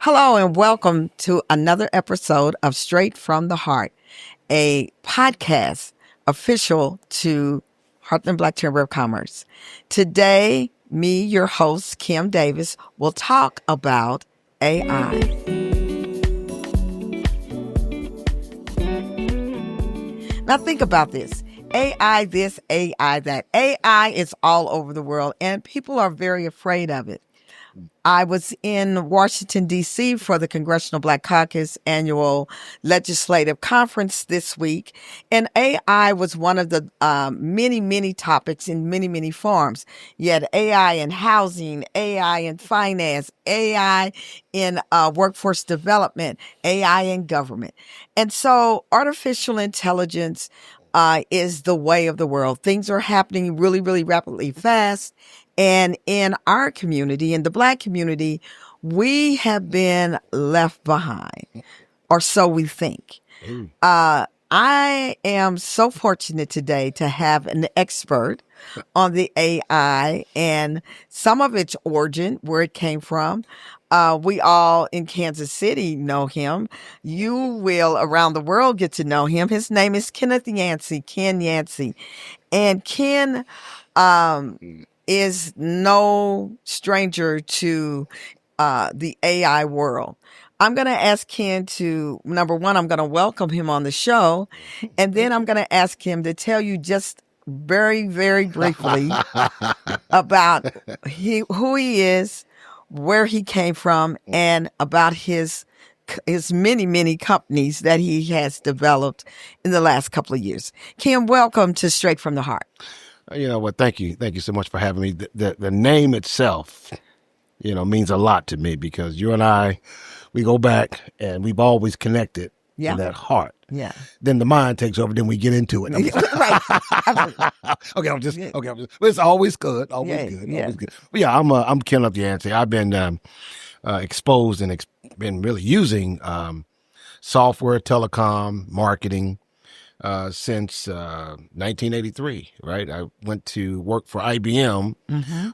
Hello and welcome to another episode of Straight from the Heart, a podcast official to Heartland Black Chamber of Commerce. Today, me, your host, Kim Davis, will talk about AI. Now think about this. AI this, AI that. AI is all over the world and people are very afraid of it. I was in Washington, D.C. for the Congressional Black Caucus annual legislative conference this week, and AI was one of the many topics in many forms. You had AI in housing, AI in finance, AI in workforce development, AI in government. And so artificial intelligence is the way of the world. Things are happening really rapidly fast. And in our community, in the Black community, we have been left behind, or so we think. I am so fortunate today to have an expert on the AI and some of its origin, where it came from. We all in Kansas City know him. You will around the world get to know him. His name is Kenneth Yancy, Ken Yancy. And Ken is no stranger to the AI world. I'm going to ask Ken to, number one, I'm going to welcome him on the show. And then I'm going to ask him to tell you just very briefly about who he is, where he came from, and about his many companies that he has developed in the last couple of years. Ken, welcome to Straight from the Heart. You know what? Thank you so much for having me. The name itself, means a lot to me because you and I, we go back and we've always connected in that heart. Yeah. Then the mind takes over. Then we get into it. Okay. It's always good. Always good. But yeah, I'm Kenneth Yancy. I've been exposed and been really using software, telecom, marketing. Since 1983, right? I went to work for IBM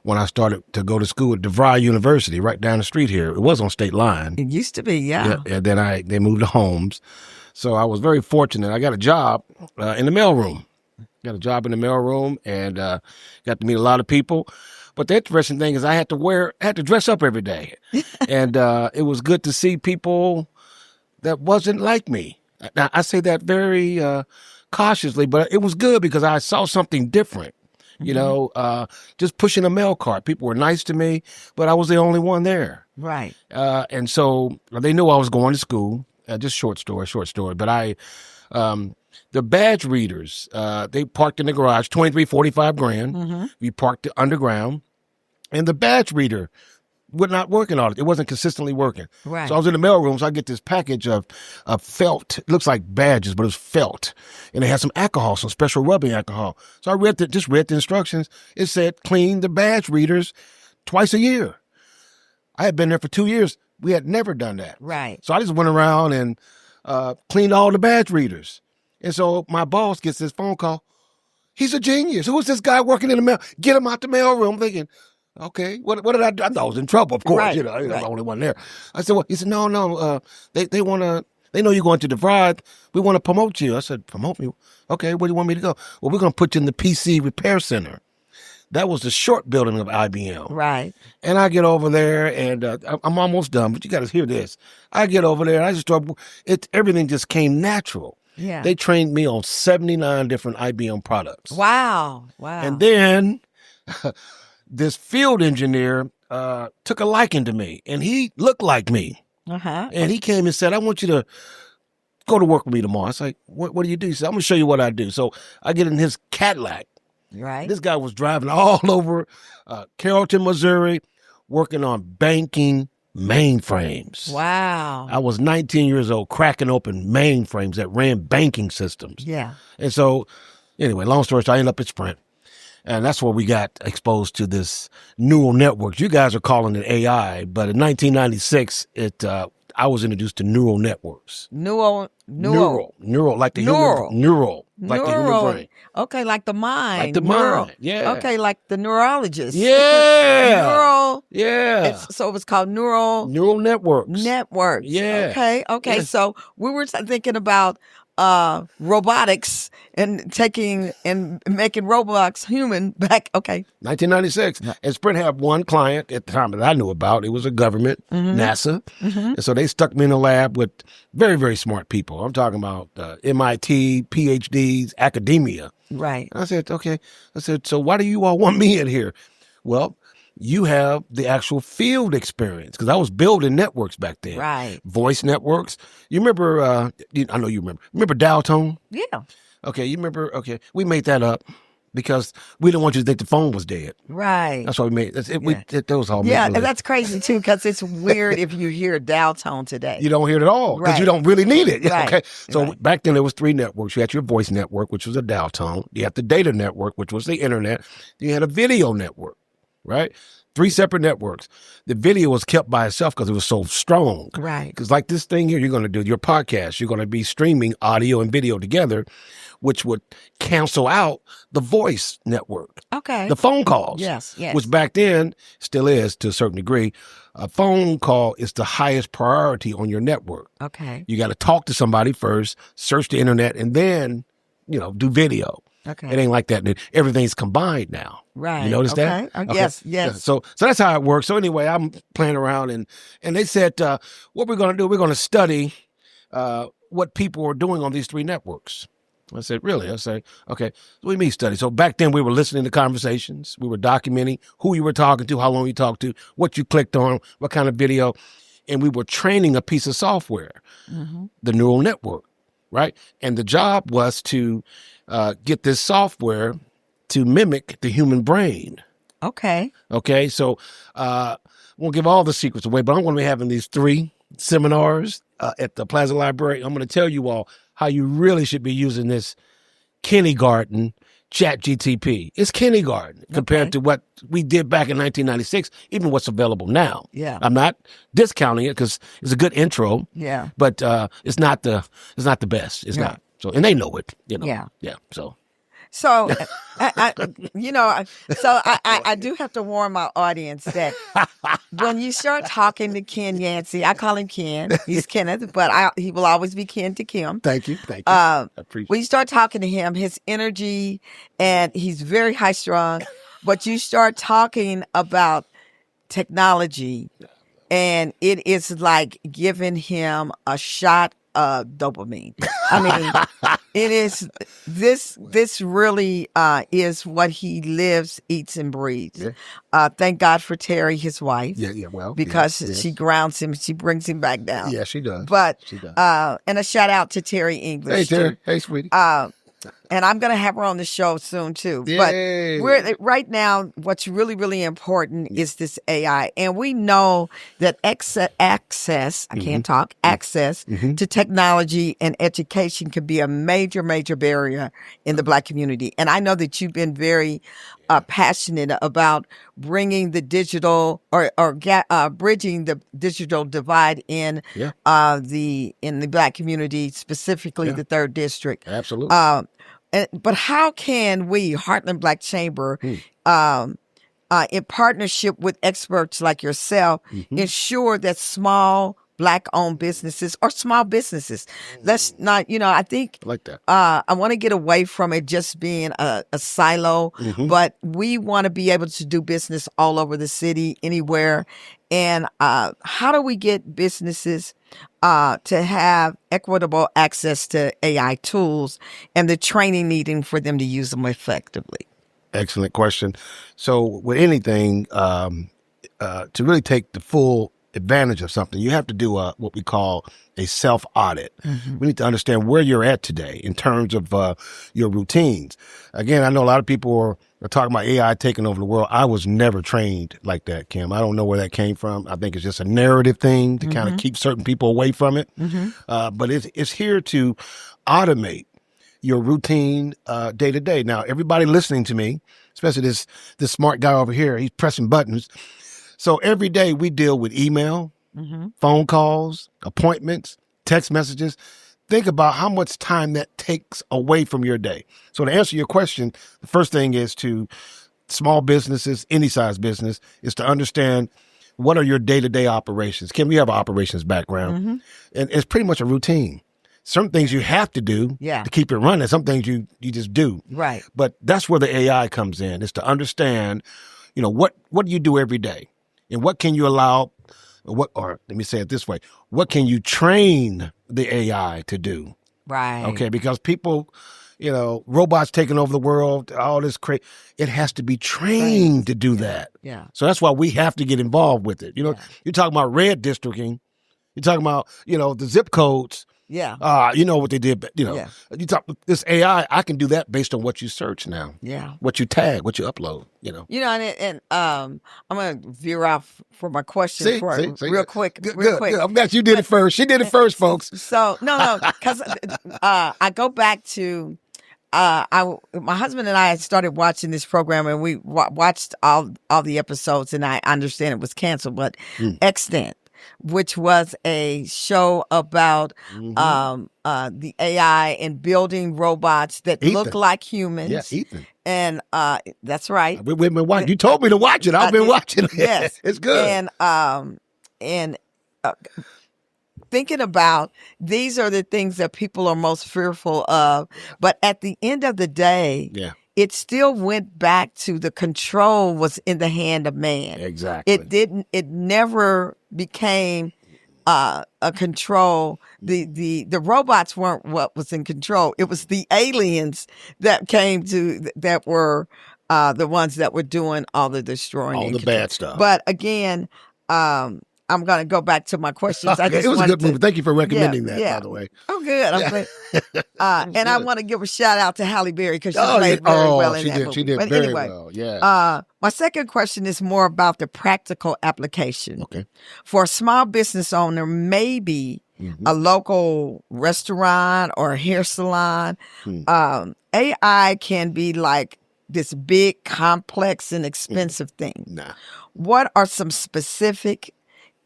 when I started to go to school at DeVry University, right down the street here. It was on State Line. It used to be, yeah. And then they moved to Holmes. So I was very fortunate. I got a job in the mailroom. And got to meet a lot of people. But the interesting thing is I had to dress up every day. And it was good to see people that wasn't like me. Now, I say that very cautiously, but it was good because I saw something different, just pushing a mail cart. People were nice to me, but I was the only one there. Right. And so they knew I was going to school, just short story. But the badge readers, they parked in the garage, 45 grand. We parked underground, and the badge reader we're not working on it. It wasn't consistently working. Right. So I was in the mailroom, so I get this package of felt. It looks like badges, but it's felt. And it had some alcohol, some special rubbing alcohol. So I read the instructions. It said clean the badge readers twice a year. I had been there for 2 years. We had never done that. Right. So I just went around and cleaned all the badge readers. And so my boss gets this phone call. He's a genius. Who is this guy working in the mail? Get him out the mailroom. I'm thinking, okay, what did I do? I thought I was in trouble, of course. Right, I was the only one there. I said, well, he said, no, they know you're going to DeVry. We want to promote you. I said, promote me? Okay, where do you want me to go? Well, we're going to put you in the PC repair center. That was the short building of IBM. Right. And I get over there, and I'm almost done, but you got to hear this. I get over there, and I just start, everything just came natural. Yeah. They trained me on 79 different IBM products. Wow. And then this field engineer took a liking to me, and he looked like me. And he came and said, I want you to go to work with me tomorrow. I was like, what do you do? He said, I'm going to show you what I do. So I get in his Cadillac. Right. This guy was driving all over Carrollton, Missouri, working on banking mainframes. Wow. I was 19 years old, cracking open mainframes that ran banking systems. Yeah. And so, anyway, long story short, I ended up at Sprint. And that's where we got exposed to this neural networks. You guys are calling it AI, but in 1996, it I was introduced to neural networks. Neural, like the human brain. Okay, like the mind. Like the mind, yeah. Okay, like the neurologist. Yeah. Neural. Yeah. So it was called neural networks. Yeah. Okay. Yeah. So we were thinking about robotics and making robots human back. Okay. 1996. And Sprint had one client at the time that I knew about. It was a government, NASA. And so they stuck me in a lab with very, very smart people. I'm talking about MIT, PhDs, academia. Right. I said, okay. I said, so why do you all want me in here? Well, you have the actual field experience, because I was building networks back then. Right. Voice networks. You remember, I know you remember. Remember dial tone? Yeah. Okay, you remember? Okay, we made that up because we didn't want you to think the phone was dead. Right. That's why we made it. That was all. Yeah, and that's crazy too, because it's weird if you hear dial tone today. You don't hear it at all because you don't really need it. Right. Okay, so back then there was 3 networks. You had your voice network, which was a dial tone. You had the data network, which was the internet. You had a video network, right? 3 separate networks. The video was kept by itself because it was so strong. Right. Because like this thing here, you're going to do your podcast. You're going to be streaming audio and video together, which would cancel out the voice network. Okay. The phone calls. Yes. Which back then still is to a certain degree. A phone call is the highest priority on your network. Okay. You got to talk to somebody first, search the internet, and then, do video. Okay. It ain't like that. Everything's combined now. Right. You notice that? Okay. Yes. Yeah. So that's how it works. So anyway, I'm playing around and they said, what we're going to do, we're going to study what people are doing on these 3 networks. I said, really? I said, okay. So we mean study. So back then we were listening to conversations. We were documenting who you were talking to, how long you talked to, what you clicked on, what kind of video. And we were training a piece of software, the neural network, right? And the job was to get this software to mimic the human brain. Okay. Okay. So I won't give all the secrets away, but I'm going to be having these 3 seminars at the Plaza Library. I'm going to tell you all how you really should be using this kindergarten ChatGTP. It's kindergarten compared to what we did back in 1996, even what's available now. Yeah. I'm not discounting it because it's a good intro. Yeah. But it's not the best. It's not. So, and they know it, Yeah. Yeah. So I do have to warn my audience that when you start talking to Ken Yancy, I call him Ken. He's Kenneth, but he will always be Ken to Kim. Thank you. I appreciate it. When you start talking to him, his energy, and he's very high strung, but you start talking about technology, and it is like giving him a shot of dopamine. I mean, it is this really is what he lives, eats, and breathes. Yeah. Thank God for Terry, his wife. Yeah, well, because she grounds him, she brings him back down. Yeah, she does. But she does. And a shout out to Terry English. Hey, Terry. Too. Hey, sweetie. And I'm going to have her on the show soon, too. Yay. But right now, what's really, really important is this AI. And we know that access to technology and education can be a major, major barrier in the Black community. And I know that you've been very passionate about bringing the digital or bridging the digital divide in the Black community, specifically the 3rd District. Absolutely. But how can we, Heartland Black Chamber, in partnership with experts like yourself, ensure that small Black-owned businesses or small businesses, let's not, I think like that. I want to get away from it just being a silo, but we want to be able to do business all over the city, anywhere. And how do we get businesses to have equitable access to AI tools and the training needed for them to use them effectively? Excellent question. So with anything, to really take the full advantage of something, you have to do what we call a self-audit. We need to understand where you're at today in terms of your routines. Again, I know a lot of people are talking about AI taking over the world. I was never trained like that, Kim. I don't know where that came from. I think it's just a narrative thing to kind of keep certain people away from it. But it's here to automate your routine day to day. Now, everybody listening to me, especially this smart guy over here, he's pressing buttons. So every day we deal with email, phone calls, appointments, text messages. Think about how much time that takes away from your day. So to answer your question, the first thing is to small businesses, any size business, is to understand what are your day-to-day operations. Kim, you have an operations background, and it's pretty much a routine. Some things you have to do to keep it running. Some things you just do. Right. But that's where the AI comes in, is to understand, what do you do every day? And what can you allow, or let me say it this way, what can you train the AI to do? Right. Okay, because people, robots taking over the world, all this crazy, it has to be trained to do that. Yeah. So that's why we have to get involved with it. You're talking about red districting. You're talking about, the zip codes. Yeah. You know what they did, you talk this AI, I can do that based on what you search now. Yeah. What you tag, what you upload, And I'm going to veer off for my question real quick. Good. I'm glad you did it first. She did it first, folks. So, no, because I go back to, my husband and I started watching this program, and we watched all the episodes, and I understand it was canceled, but Extant, which was a show about the AI and building robots that look like humans. Yeah, Ethan. And that's right. We've been watching. You told me to watch it. I've been watching it. Yes, it's good. And thinking about, these are the things that people are most fearful of. But at the end of the day, it still went back to the control was in the hand of man. Exactly. It never became a control. The robots weren't what was in control. It was the aliens that that were the ones that were doing all the destroying. All the bad stuff. But again, I'm going to go back to my questions. It was a good movie. Thank you for recommending that, by the way. Oh, good. I'm glad. And I want to give a shout out to Halle Berry, because she played very well in that movie. She did but very anyway, well. Yeah. My second question is more about the practical application. Okay. For a small business owner, maybe a local restaurant or a hair salon, AI can be like this big, complex, and expensive thing. Nah. What are some specific,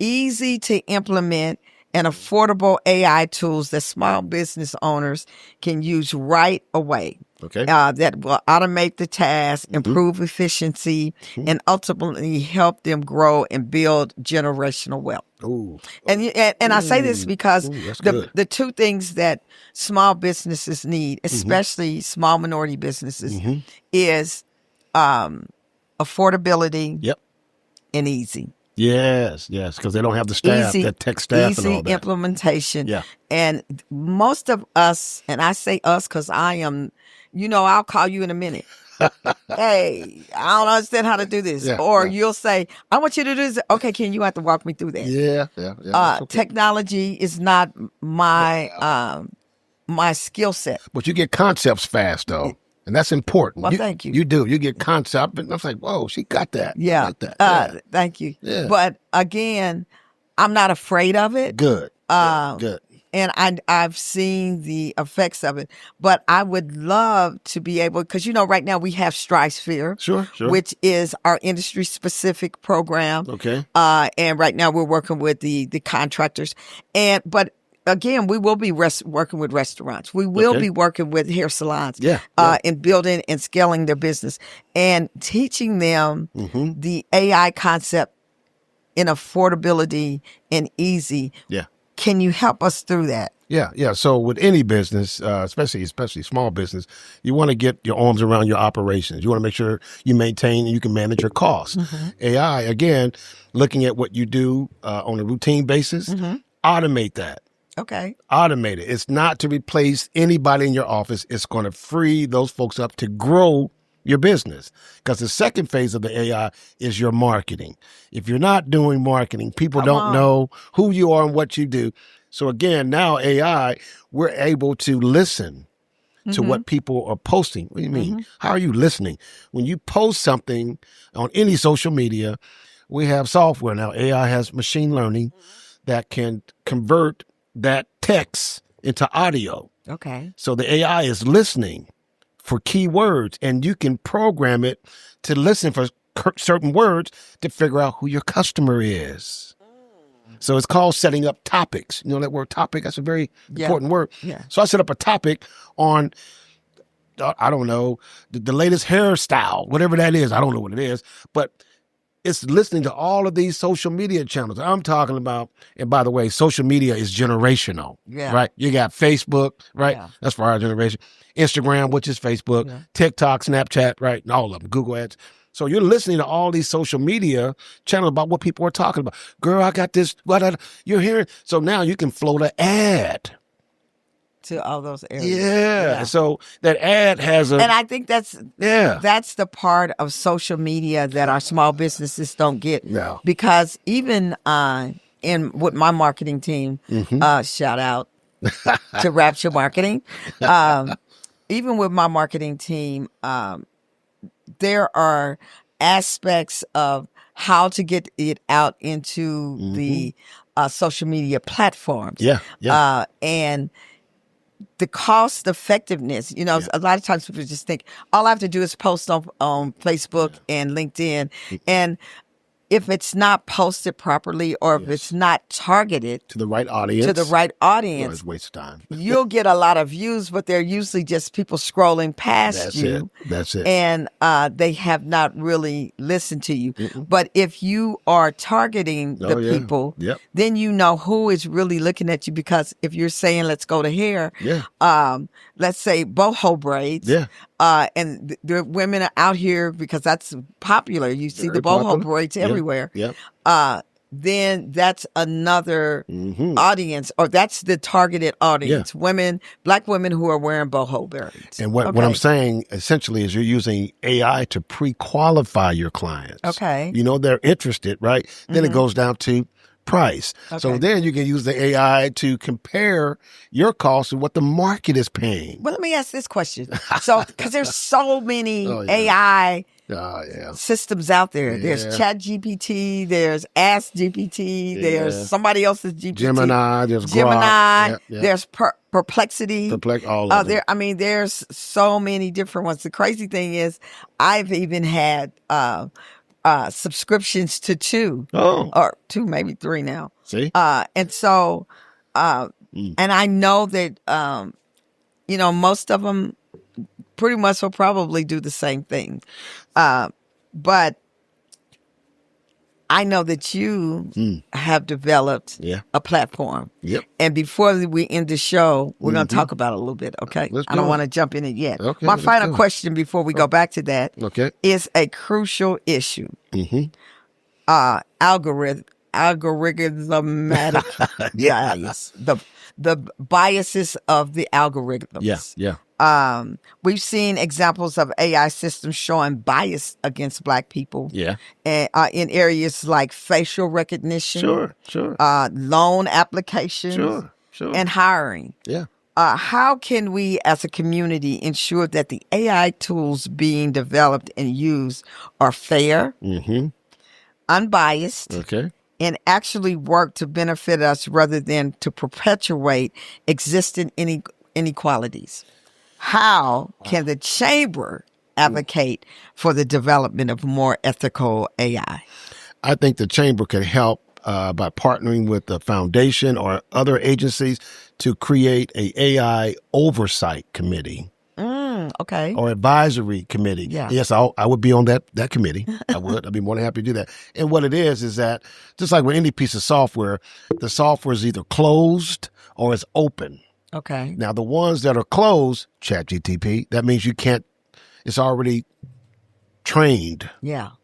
easy to implement, and affordable AI tools that small business owners can use right away? Okay. That will automate the task, improve efficiency, and ultimately help them grow and build generational wealth. Ooh. And I say this because the the two things that small businesses need, especially small minority businesses, is affordability and easy. Yes, because they don't have the staff, that tech staff and all that. Easy implementation. Yeah. And most of us, and I say us because I am, I'll call you in a minute. Hey, I don't understand how to do this. You'll say, I want you to do this. Okay, you have to walk me through that. Yeah. Okay. Technology is not my my skill set. But you get concepts fast, though. And that's important. Well, thank you. You do. You get concept. And I was like, whoa, she got that. Yeah. Like that. Thank you. Yeah. But again, I'm not afraid of it. Good. Good. And I've seen the effects of it. But I would love to be able, because, right now we have Strisphere. Sure. Which is our industry-specific program. Okay. And right now we're working with the contractors. But again, we will be working with restaurants. We will be working with hair salons. In building and scaling their business and teaching them the AI concept in affordability and easy. Yeah. Can you help us through that? Yeah. So with any business, especially small business, you want to get your arms around your operations. You want to make sure you maintain and you can manage your costs. AI, again, looking at what you do on a routine basis, automate that. Okay. Automate it. It's not to replace anybody in your office. It's going to free those folks up to grow your business. Because the second phase of the AI is your marketing. If you're not doing marketing, people don't know who you are and what you do. So again, now AI, we're able to listen to what people are posting. What do you mean? How are you listening? When you post something on any social media, we have software now. AI has machine learning that can convert that text into audio. Okay. So the AI is listening for keywords, and you can program it to listen for certain words to figure out who your customer is. So it's called setting up topics. You know that word topic? That's a very important word. Yeah. So I set up a topic on, I don't know, the latest hairstyle, whatever that is. I don't know what it is, but it's listening to all of these social media channels I'm talking about. And by the way, social media is generational, right? You got Facebook, right? Yeah. That's for our generation. Instagram, which is Facebook, TikTok, Snapchat, right? And all of them, Google Ads. So you're listening to all these social media channels about what people are talking about. Girl, I got this. You're hearing. So now you can float an ad to all those areas. Yeah. So that ad has and I think that's the part of social media that our small businesses don't get. No. Because even with my marketing team, shout out to Rapture Marketing, even with my marketing team, there are aspects of how to get it out into the social media platforms. And the cost effectiveness, a lot of times people just think all I have to do is post on Facebook and LinkedIn. And if it's not posted properly or if it's not targeted to the right audience, it's a waste of time. You'll get a lot of views, but they're usually just people scrolling past you. That's it. And they have not really listened to you. But if you are targeting the people, then you know who is really looking at you. Because if you're saying, let's go to hair, let's say boho braids. And the women are out here because that's popular. You see the boho braids everywhere. Then that's another audience, or that's the targeted audience. Women, Black women who are wearing boho braids. And what I'm saying essentially is you're using AI to pre-qualify your clients. They're interested, right? Then it goes down to price. So then you can use the AI to compare your costs to what the market is paying. Well, let me ask this question. So, because there's so many AI systems out there. There's ChatGPT, there's Ask GPT, there's somebody else's GPT. Gemini, there's Grok. There's Perplexity. All of them. There's so many different ones. The crazy thing is I've even had subscriptions to two or two, maybe three now. See? And so, and I know that, most of them pretty much will probably do the same thing. But I know that you have developed a platform. And before we end the show, we're going to talk about it a little bit, okay? I don't want to jump in it yet. My final question before we go back to that is a crucial issue. Algorithmic bias. The biases of the algorithms. We've seen examples of AI systems showing bias against Black people. In areas like facial recognition, loan applications, and hiring. How can we as a community ensure that the AI tools being developed and used are fair, unbiased, and actually work to benefit us rather than to perpetuate existing inequalities? How can the chamber advocate for the development of more ethical AI? I think the chamber can help by partnering with the foundation or other agencies to create a AI oversight committee. Or advisory committee. Yes, I would be on that committee. I'd be more than happy to do that. And what it is that just like with any piece of software, the software is either closed or it's open. Now, the ones that are closed, ChatGPT, that means you can't, it's already trained.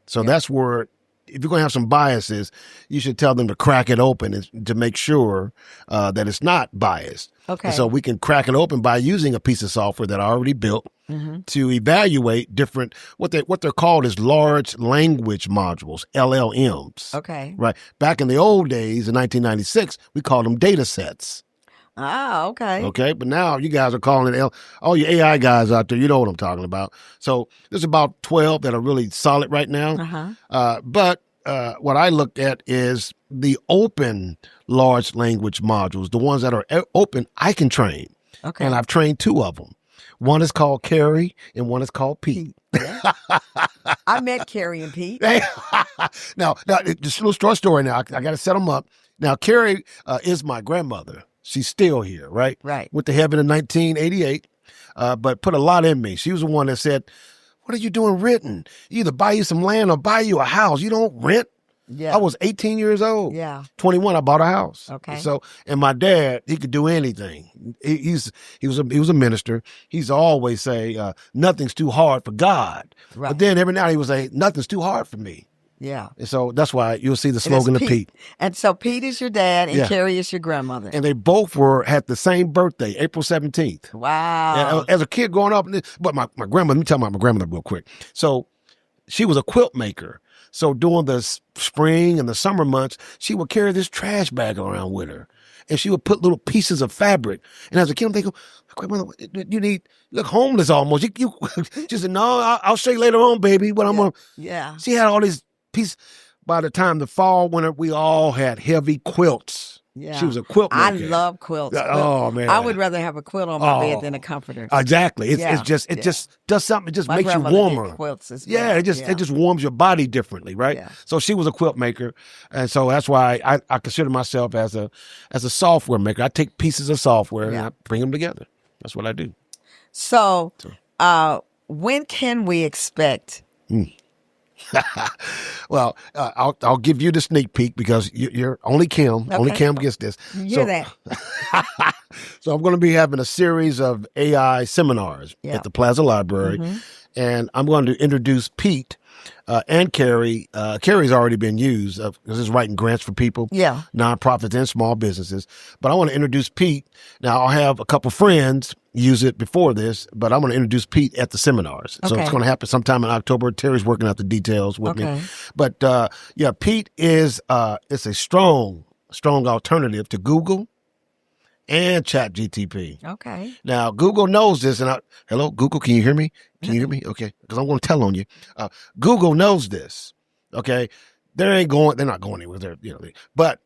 So that's where, if you're going to have some biases, you should tell them to crack it open to make sure that it's not biased. And so we can crack it open by using a piece of software that I already built to evaluate different, what they're called is large language modules, LLMs. Right. Back in the old days, in 1996, we called them data sets. Okay. But now you guys are calling it, all you AI guys out there, you know what I'm talking about. So there's about 12 that are really solid right now. But what I look at is the open large language modules, the ones that are open, I can train. And I've trained two of them. One is called Carrie and one is called Pete. I met Carrie and Pete. Now, just a little short story now. I got to set them up. Now, Carrie is my grandmother. She's still here, right? Right. Went to heaven in 1988, but put a lot in me. She was the one that said, what are you doing renting? You either buy you some land or buy you a house. You don't rent. Yeah. I was 18 years old. Yeah. 21, I bought a house. Okay. So, and my dad, he could do anything. He was a minister. He's always say, nothing's too hard for God. Right. But then every now and he would say, nothing's too hard for me. Yeah. And so that's why you'll see the slogan of Pete. And so Pete is your dad and Carrie is your grandmother. And they both had the same birthday, April 17th. Wow. And as a kid growing up, but my grandmother, let me tell you about my grandmother real quick. So she was a quilt maker. So during the spring and the summer months, she would carry this trash bag around with her. And she would put little pieces of fabric. And as a kid, I'm thinking, grandmother, you look homeless almost. She said, no, I'll show you later on, baby. But I'm going to. Yeah. She had all these pieces. By the time the fall, winter, we all had heavy quilts. Yeah. She was a quilt maker. I love quilts. Oh, man. I would rather have a quilt on my bed than a comforter. Exactly. It just does something. It just makes you warmer. Did quilts as well. Yeah, it just warms your body differently, right? Yeah. So she was a quilt maker. And so that's why I consider myself as a software maker. I take pieces of software and I bring them together. That's what I do. So when can we expect Well, I'll give you the sneak peek because you're only Kim. Okay. Only Kim gets this. You hear that? So I'm going to be having a series of AI seminars at the Plaza Library, and I'm going to introduce Pete and Carrie. Carrie's already been used because it's writing grants for people, nonprofits and small businesses. But I want to introduce Pete. Now I'll have a couple friends use it before this, but I'm going to introduce Pete at the seminars. So it's going to happen sometime in October. Terry's working out the details with me. But Pete is it's a strong alternative to Google and ChatGTP. Okay. Now Google knows this, and hello Google, can you hear me? Can you hear me? Okay, because I'm going to tell on you. Google knows this. Okay, they're not going anywhere. But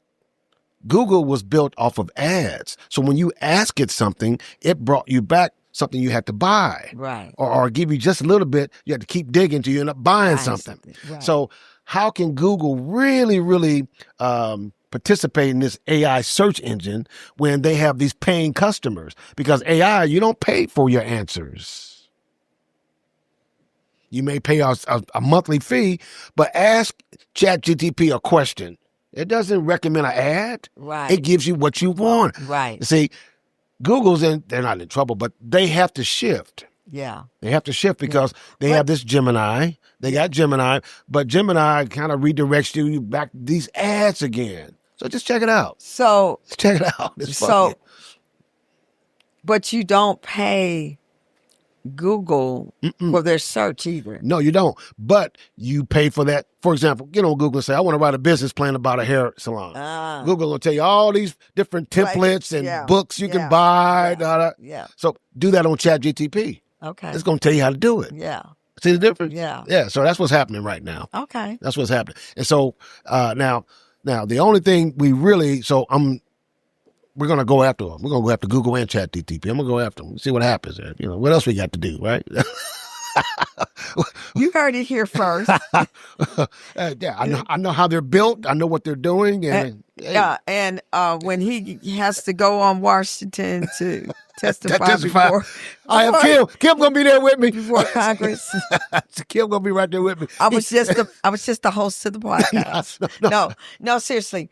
Google was built off of ads. So when you ask it something, it brought you back something you had to buy. Right. Or give you just a little bit, you had to keep digging till you end up buying something. Right. So how can Google really participate in this AI search engine when they have these paying customers? Because AI, you don't pay for your answers. You may pay a monthly fee, but ask ChatGPT a question. It doesn't recommend an ad. Right. It gives you what you want. Right. See, they're not in trouble, but they have to shift. Yeah. They have to shift because they have this Gemini. They got Gemini, but Gemini kind of redirects you back to these ads again. So just check it out. So check it out. It's funny. But you don't pay Google for their search either. No, you don't. But you pay for that. For example, get on Google and say, I want to write a business plan about a hair salon. Google will tell you all these different templates and books you can buy. So do that on ChatGPT. Okay. It's going to tell you how to do it. Yeah. See the difference? Yeah. Yeah. So that's what's happening right now. Okay. That's what's happening. And so now the only thing we're going to go after them. We're going to go after Google and ChatGPT. I'm going to go after them. See what happens. What else we got to do, right? You heard it here first. I know how they're built. I know what they're doing. And when he has to go on Washington to testify before, I have Kim. Kim gonna be there with me before Congress. Kim gonna be right there with me. I was just the host of the podcast. No, seriously.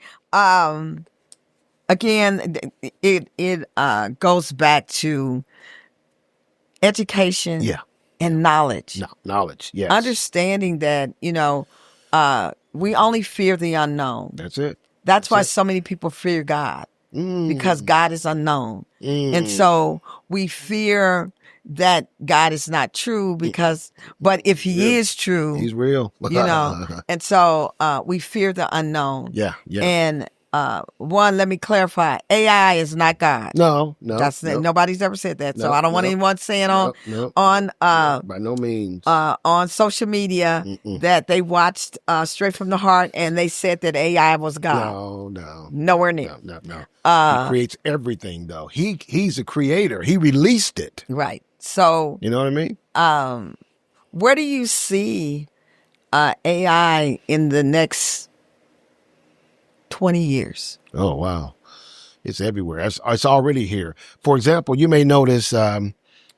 Again, it goes back to education. Yeah. And knowledge. No, knowledge, yes. Understanding that, we only fear the unknown. That's it. That's why so many people fear God, because God is unknown. And so we fear that God is not true but if he is true. He's real. And so we fear the unknown. Yeah, yeah. And let me clarify. AI is not God. No. Nobody's ever said that. So I don't want anyone saying on by no means on social media that they watched Straight from the Heart and they said that AI was God. No. Nowhere near. No. He creates everything though. He's a creator. He released it. Right. So you know what I mean? Where do you see AI in the next 20 years? Oh, wow. It's everywhere. It's already here. For example, you may notice I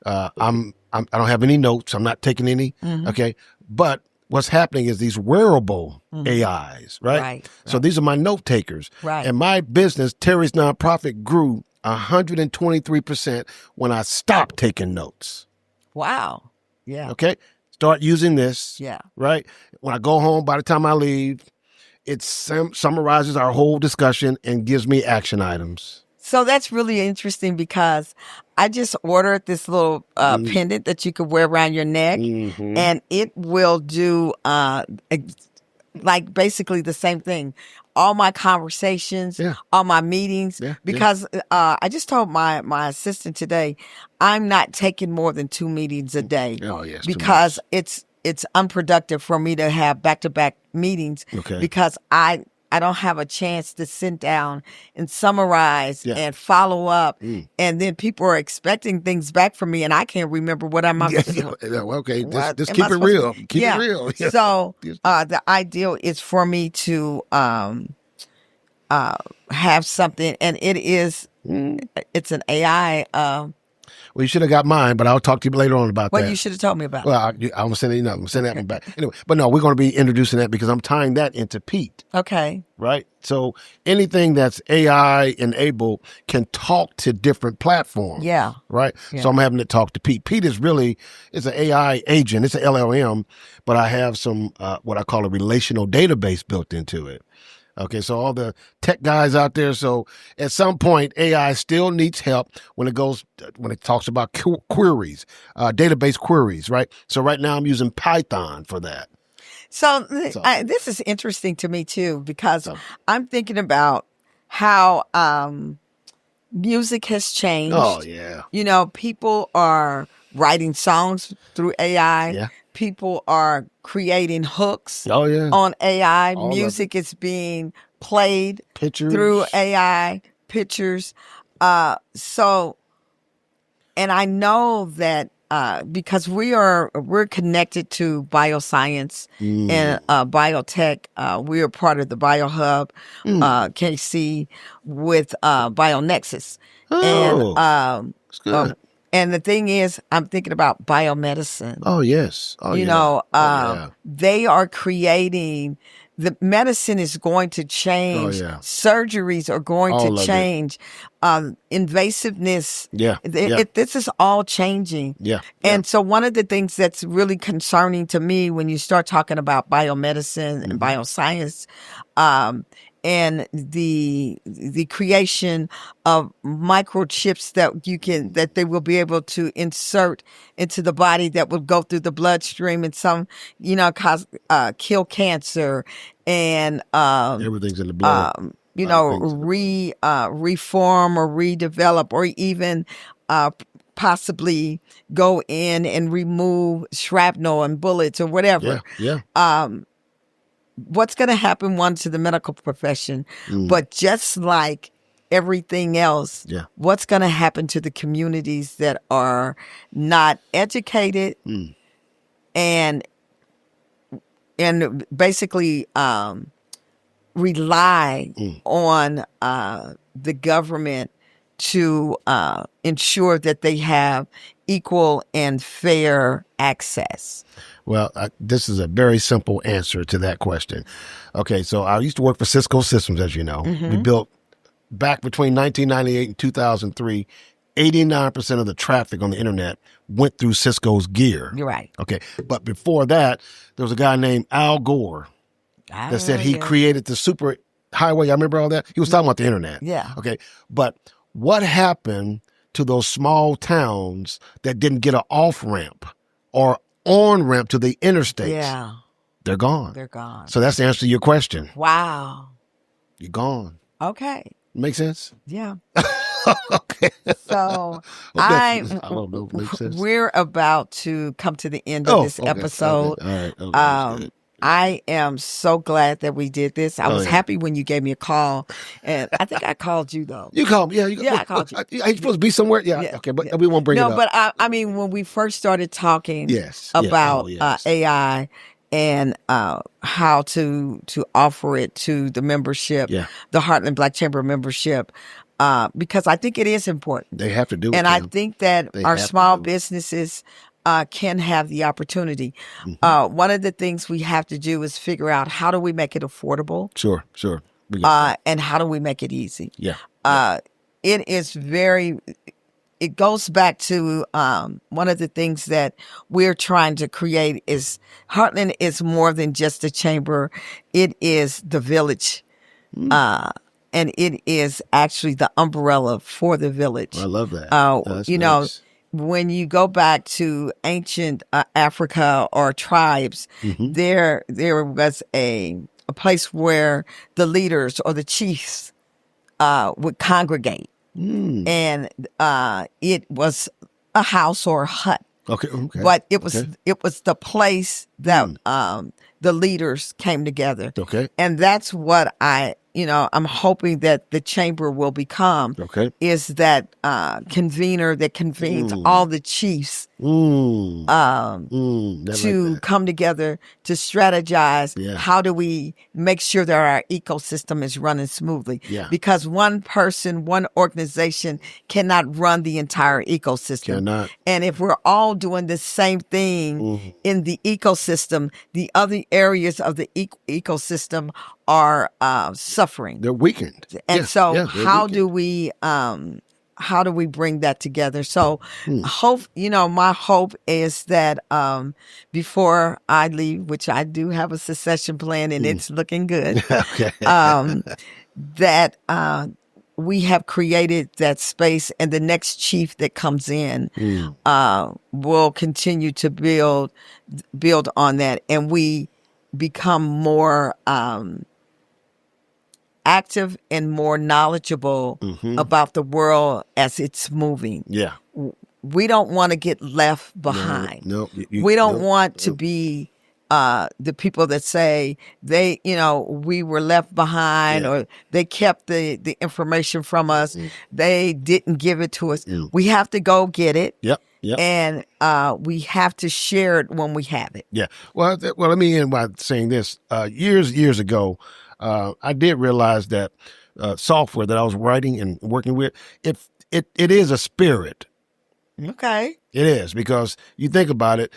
don't have any notes. I'm not taking any. Okay. But what's happening is these wearable AIs, right? Right. So these are my note takers. Right. And my business, Terry's Nonprofit, grew 123% when I stopped taking notes. Wow. Yeah. Okay. Start using this. Yeah. Right. When I go home, by the time I leave, it summarizes our whole discussion and gives me action items. So that's really interesting because I just ordered this little pendant that you could wear around your neck, and it will do like basically the same thing. All my conversations, all my meetings, because I just told my assistant today, I'm not taking more than 2 meetings a day. Oh, yes, because it's unproductive for me to have back-to-back meetings because I don't have a chance to sit down and summarize and follow up. And then people are expecting things back from me and I can't remember what I'm Okay, just keep it real. Keep it real. Yeah. So the ideal is for me to have something, and it's an AI. Well, you should have got mine, but I'll talk to you later on about that. Well, you should have told me about it. Well, I'm going to send it. I'm send that one back. Anyway, but no, we're going to be introducing that because I'm tying that into Pete. Okay. Right? So anything that's AI enabled can talk to different platforms. Yeah. Right? Yeah. So I'm having to talk to Pete. Pete is an AI agent. It's an LLM, but I have some what I call a relational database built into it. Okay, so all the tech guys out there. So at some point, AI still needs help when it talks about queries, database queries, right? So right now I'm using Python for that. So this is interesting to me too, because I'm thinking about how music has changed. Oh, yeah. You know, people are writing songs through AI. Yeah. People are creating hooks on AI. Music is being played through AI, pictures. So, and I know that because we're connected to bioscience and biotech. We are part of the BioHub, KC, with BioNexus. Oh, that's good. And the thing is, I'm thinking about biomedicine. Oh, yes. Oh, they are creating, the medicine is going to change. Surgeries are going to change. Invasiveness. This is all changing. And so one of the things that's really concerning to me when you start talking about biomedicine and bioscience, and the creation of microchips that they will be able to insert into the body that will go through the bloodstream and some, kill cancer and everything's in the blood. Reform or redevelop or even possibly go in and remove shrapnel and bullets or whatever. What's going to happen, to the medical profession, but just like everything else, what's going to happen to the communities that are not educated and basically rely on the government to ensure that they have equal and fair access? Well, this is a very simple answer to that question. Okay, so I used to work for Cisco Systems, as you know. We built, back between 1998 and 2003, 89% of the traffic on the internet went through Cisco's gear. You're right. Okay, but before that, there was a guy named Al Gore that said he created the super highway. I remember all that. He was talking about the internet. Yeah. Okay, but what happened to those small towns that didn't get an off-ramp or on-ramp to the interstate? Yeah. They're gone. They're gone. So that's the answer to your question. Wow. You're gone. Okay. Make sense? Yeah. Okay. So I don't know if it makes sense. We're about to come to the end of this episode. Okay. All right. Okay. I am so glad that we did this. I was happy when you gave me a call, and I think I called you though. You called me, I called you. Are you supposed to be somewhere? Yeah. Okay, but we won't bring it up. No, but I mean, when we first started talking about AI, and how to offer it to the membership, the Heartland Black Chamber membership, because I think it is important. They have to do it. And I think that our small businesses can have the opportunity. One of the things we have to do is figure out how do we make it affordable? Sure. And how do we make it easy? It is it goes back to one of the things that we're trying to create is Heartland is more than just a chamber. It is the village. And it is actually the umbrella for the village. I love that. You know, when you go back to ancient Africa or tribes, there was a place where the leaders or the chiefs would congregate. And it was a house or a hut. Okay. But it was the place that the leaders came together. Okay. And that's what I'm hoping that the chamber will become. Okay. Is that convener that convenes all the chiefs to come together to strategize. How do we make sure that our ecosystem is running smoothly? Because one person, one organization cannot run the entire ecosystem. And if we're all doing the same thing in the ecosystem, the other areas of the ecosystem are suffering. They're weakened. And so how do we bring that together? So my hope is that before I leave, which I do have a succession plan and it's looking good, that we have created that space and the next chief that comes in will continue to build on that, and we become more active and more knowledgeable about the world as it's moving. We don't want to get left behind. We don't want to be the people that say we were left behind or they kept the information from us. They didn't give it to us. We have to go get it. And we have to share it when we have it. Well, let me end by saying this. Years ago, I did realize that software that I was writing and working with, it is a spirit. Okay. It is, because you think about it,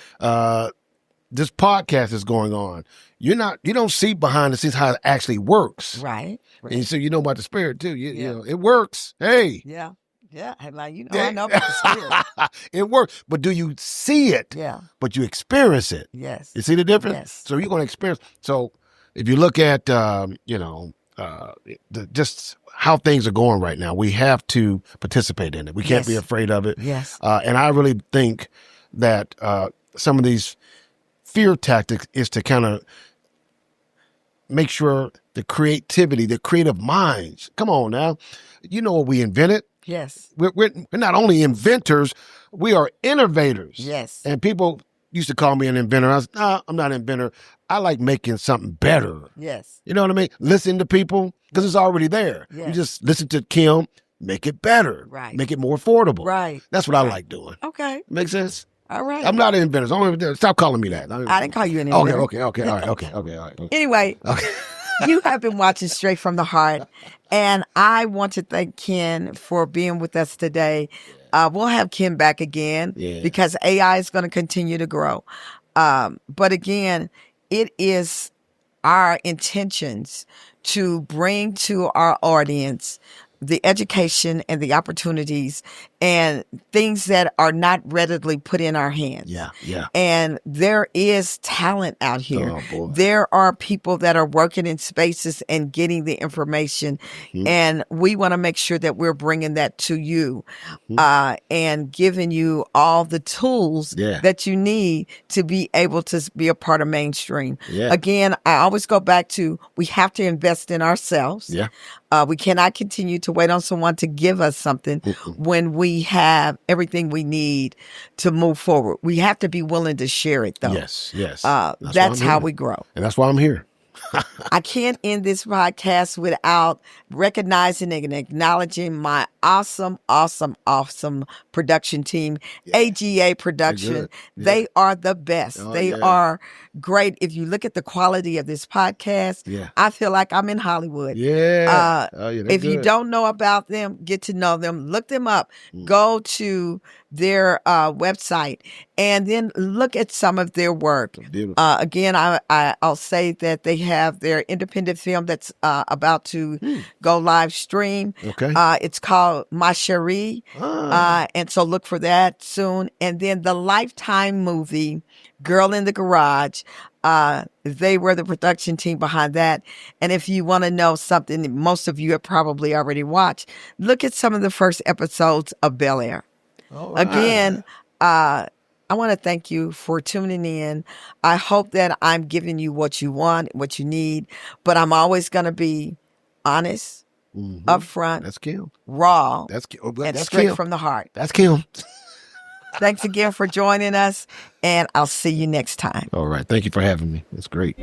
this podcast is going on. You don't see behind the scenes how it actually works. Right. And so you know about the spirit too. You know, it works. Hey. Yeah. And like, I know about the spirit. It works. But do you see it? Yeah. But you experience it. Yes. You see the difference? Yes. So you're going to experience. So if you look at, just how things are going right now, we have to participate in it. We can't be afraid of it. Yes. And I really think that some of these fear tactics is to kind of make sure the creativity, the creative minds. Come on now. You know what we invented? Yes. We're not only inventors, we are innovators. Yes. And people used to call me an inventor. I was, no, I'm not an inventor. I like making something better. Yes. You know what I mean? Listen to people because it's already there. Yes. You just listen to Kim, make it better. Right. Make it more affordable. Right. That's what I like doing. Okay. Make sense? All right. I'm not an inventor. Stop calling me that. I didn't call you an inventor. Okay. All right. Okay. Anyway, you have been watching Straight from the Heart, and I want to thank Ken for being with us today. We'll have Ken back again because AI is going to continue to grow. But again, it is our intentions to bring to our audience the education and the opportunities and things that are not readily put in our hands. And there is talent out here. Oh, boy. There are people that are working in spaces and getting the information. And we want to make sure that we're bringing that to you and giving you all the tools that you need to be able to be a part of mainstream. Again, I always go back to, we have to invest in ourselves. We cannot continue to wait on someone to give us something when we have everything we need to move forward. We have to be willing to share it, though. Yes. That's how we grow. And that's why I'm here. I can't end this podcast without recognizing and acknowledging my awesome, awesome, awesome production team, AGA Production. They are the best. They are great. If you look at the quality of this podcast, I feel like I'm in Hollywood. If you don't know about them, get to know them. Look them up. Go to their website and then look at some of their work. Again, I'll say that they have their independent film that's about to go live stream. It's called Ma Cherie. And so look for that soon. And then the Lifetime movie, Girl in the Garage, they were the production team behind that. And if you want to know something that most of you have probably already watched, look at some of the first episodes of Bel Air. Again, I want to thank you for tuning in. I hope that I'm giving you what you want, what you need, but I'm always going to be honest, upfront, raw, and straight from the heart. That's Kim. Thanks again for joining us, and I'll see you next time. All right. Thank you for having me. It's great.